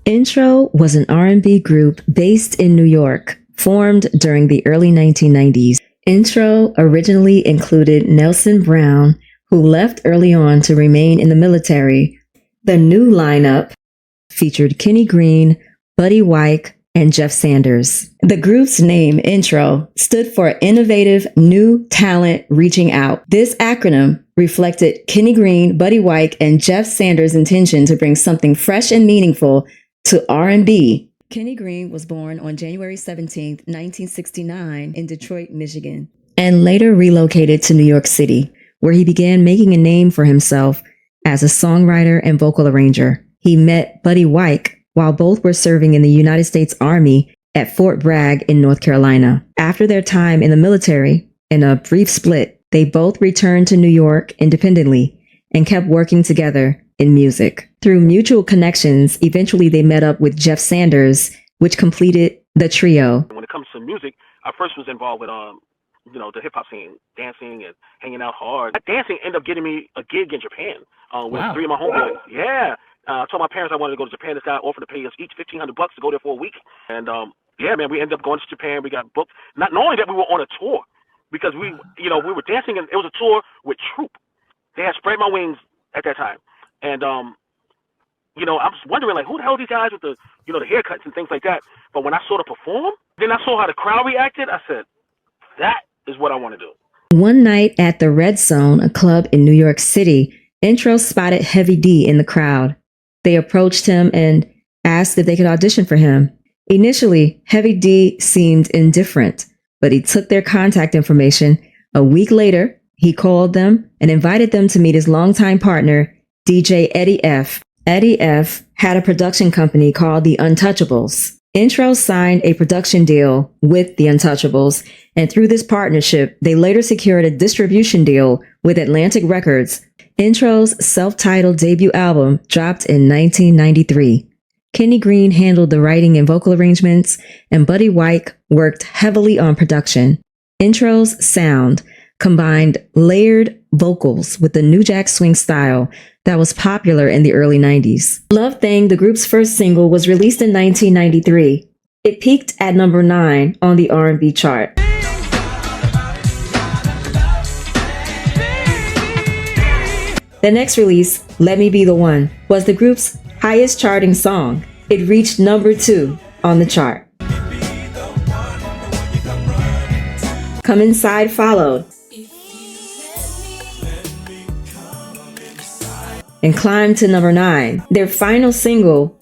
Intro was an R&B group based in New York, formed during the early 1990s. Intro originally included Nelson Brown, who left early on to remain in the military. The new lineup featured Kenny Greene, Buddy Wike, and Jeff Sanders. The group's name, Intro, stood for Innovative New Talent Reaching Out. This acronym reflected Kenny Greene, Buddy Wike, and Jeff Sanders' intention to bring something fresh and meaningful to R&B. Kenny Greene was born on January 17, 1969 in Detroit, Michigan, and later relocated to New York City, where he began making a name for himself as a songwriter and vocal arranger. He met Buddy Wike while both were serving in the United States Army at Fort Bragg in North Carolina. After their time in the military, in a brief split, they both returned to New York independently and kept working together in music. Through mutual connections, eventually they met up with Jeff Sanders, which completed the trio. When it comes to music, I first was involved with the hip hop scene, dancing and hanging out hard. That dancing ended up getting me a gig in Japan with three of my homeboys. Yeah. I told my parents I wanted to go to Japan. This guy offered to pay us each $1,500 to go there for a week. And yeah, man, we ended up going to Japan. We got booked, not knowing that we were on a tour, because we were dancing, and it was a tour with Troop. They had Spread My Wings at that time, and I was wondering, like, who the hell are these guys with the the haircuts and things like that. But when I saw them perform, then I saw how the crowd reacted. I said, that is what I want to do. One night at the Red Zone, a club in New York City, Intro spotted Heavy D in the crowd. They approached him and asked if they could audition for him. Initially, Heavy D seemed indifferent, but he took their contact information. A week later, he called them and invited them to meet his longtime partner, DJ Eddie F. Eddie F. had a production company called The Untouchables. Intro signed a production deal with The Untouchables, and through this partnership, they later secured a distribution deal with Atlantic Records. Intro's self-titled debut album dropped in 1993. Kenny Greene handled the writing and vocal arrangements, and Buddy Wike worked heavily on production. Intro's sound combined layered vocals with the New Jack Swing style that was popular in the early 90s. Love Thing, the group's first single, was released in 1993. It peaked at number 9 on the R&B chart. The next release, Let Me Be the One, was the group's highest charting song. It reached number 2 on the chart. Come Inside followed, and climbed to number 9. Their final single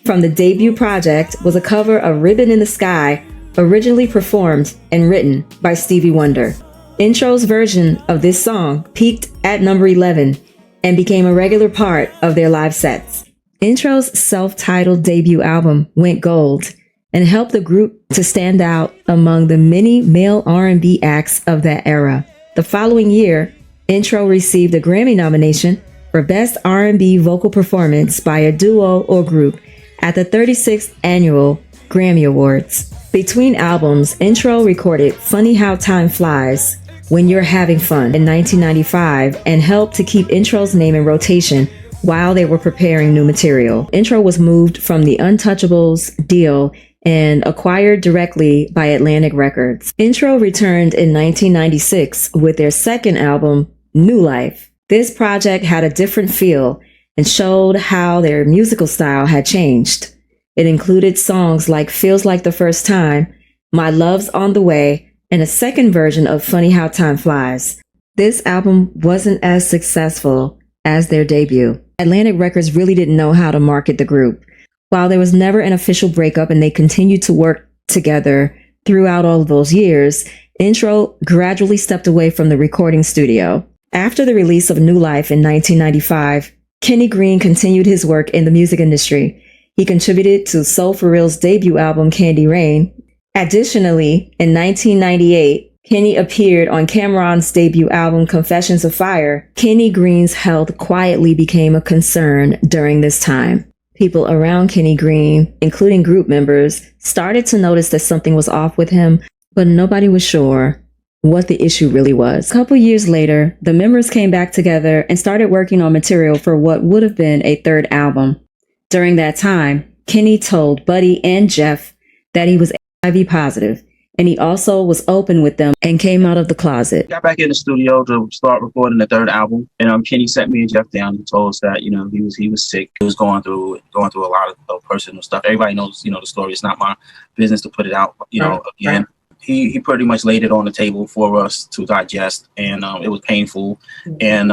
from the debut project was a cover of Ribbon in the Sky, originally performed and written by Stevie Wonder. Intro's version of this song peaked at number 11 and became a regular part of their live sets. Intro's self-titled debut album went gold and helped the group to stand out among the many male R&B acts of that era. The following year, Intro received a Grammy nomination for Best R&B Vocal Performance by a Duo or Group at the 36th Annual Grammy Awards. Between albums, Intro recorded Funny How Time Flies, When You're Having Fun in 1995, and helped to keep Intro's name in rotation while they were preparing new material. Intro was moved from the Untouchables deal and acquired directly by Atlantic Records. Intro returned in 1996 with their second album, New Life. This project had a different feel and showed how their musical style had changed. It included songs like Feels Like the First Time, My Love's on the Way, and a second version of Funny How Time Flies. This album wasn't as successful as their debut. Atlantic Records really didn't know how to market the group. While there was never an official breakup and they continued to work together throughout all of those years, Intro gradually stepped away from the recording studio. After the release of New Life in 1995, Kenny Greene continued his work in the music industry. He contributed to Soul For Real's debut album, Candy Rain. Additionally, in 1998, Kenny appeared on Cameron's debut album, Confessions of Fire. Kenny Greene's health quietly became a concern during this time. People around Kenny Greene, including group members, started to notice that something was off with him, but nobody was sure what the issue really was. A couple years later, the members came back together and started working on material for what would have been a third album. During that time, Kenny told Buddy and Jeff that he was HIV positive, and he also was open with them and came out of the closet. Got back in the studio to start recording the third album, and Kenny sat me and Jeff down and told us that he was sick. He was going through a lot of personal stuff. Everybody knows the story. It's not my business to put it out. Again. Right. He pretty much laid it on the table for us to digest, and it was painful. And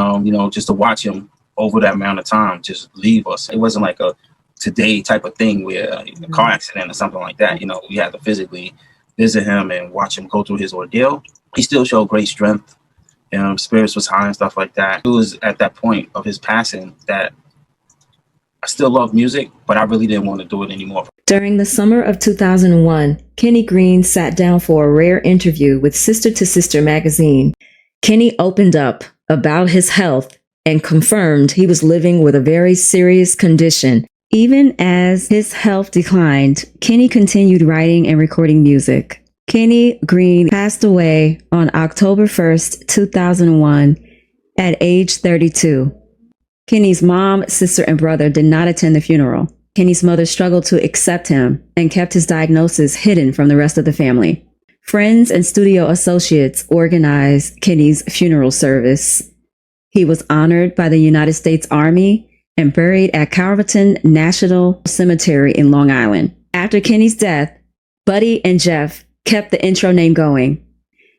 just to watch him over that amount of time just leave us. It wasn't like a today type of thing where a car accident or something like that. We had to physically visit him and watch him go through his ordeal. He still showed great strength. Spirits was high and stuff like that. It was at that point of his passing that I still love music, but I really didn't want to do it anymore. During the summer of 2001, Kenny Greene sat down for a rare interview with Sister to Sister magazine. Kenny opened up about his health and confirmed he was living with a very serious condition. Even as his health declined, Kenny continued writing and recording music. Kenny Greene passed away on October 1st, 2001, at age 32. Kenny's mom, sister, and brother did not attend the funeral. Kenny's mother struggled to accept him and kept his diagnosis hidden from the rest of the family. Friends and studio associates organized Kenny's funeral service. He was honored by the United States Army and buried at Calverton National Cemetery in Long Island. After Kenny's death, Buddy and Jeff kept the intro name going.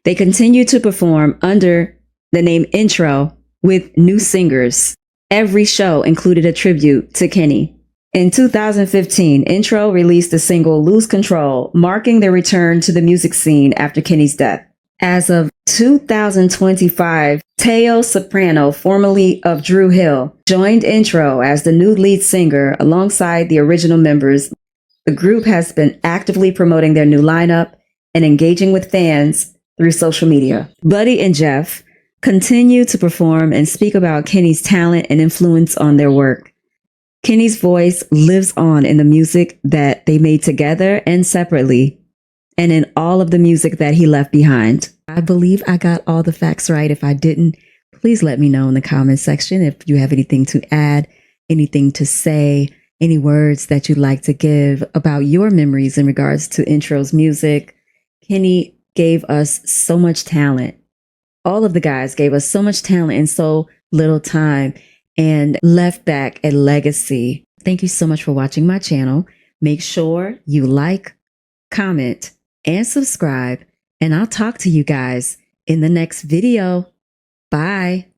They continued to perform under the name Intro with new singers. Every show included a tribute to Kenny. In 2015, Intro released the single Lose Control, marking their return to the music scene after Kenny's death. As of 2025, Teo Soprano, formerly of Dru Hill, joined Intro as the new lead singer alongside the original members. The group has been actively promoting their new lineup and engaging with fans through social media. Buddy and Jeff continue to perform and speak about Kenny's talent and influence on their work. Kenny's voice lives on in the music that they made together and separately, and in all of the music that he left behind. I believe I got all the facts right. If I didn't, please let me know in the comment section if you have anything to add, anything to say, any words that you'd like to give about your memories in regards to Intro's music. Kenny gave us so much talent. All of the guys gave us so much talent in so little time and left back a legacy. Thank you so much for watching my channel. Make sure you like, comment, and subscribe, and I'll talk to you guys in the next video. Bye.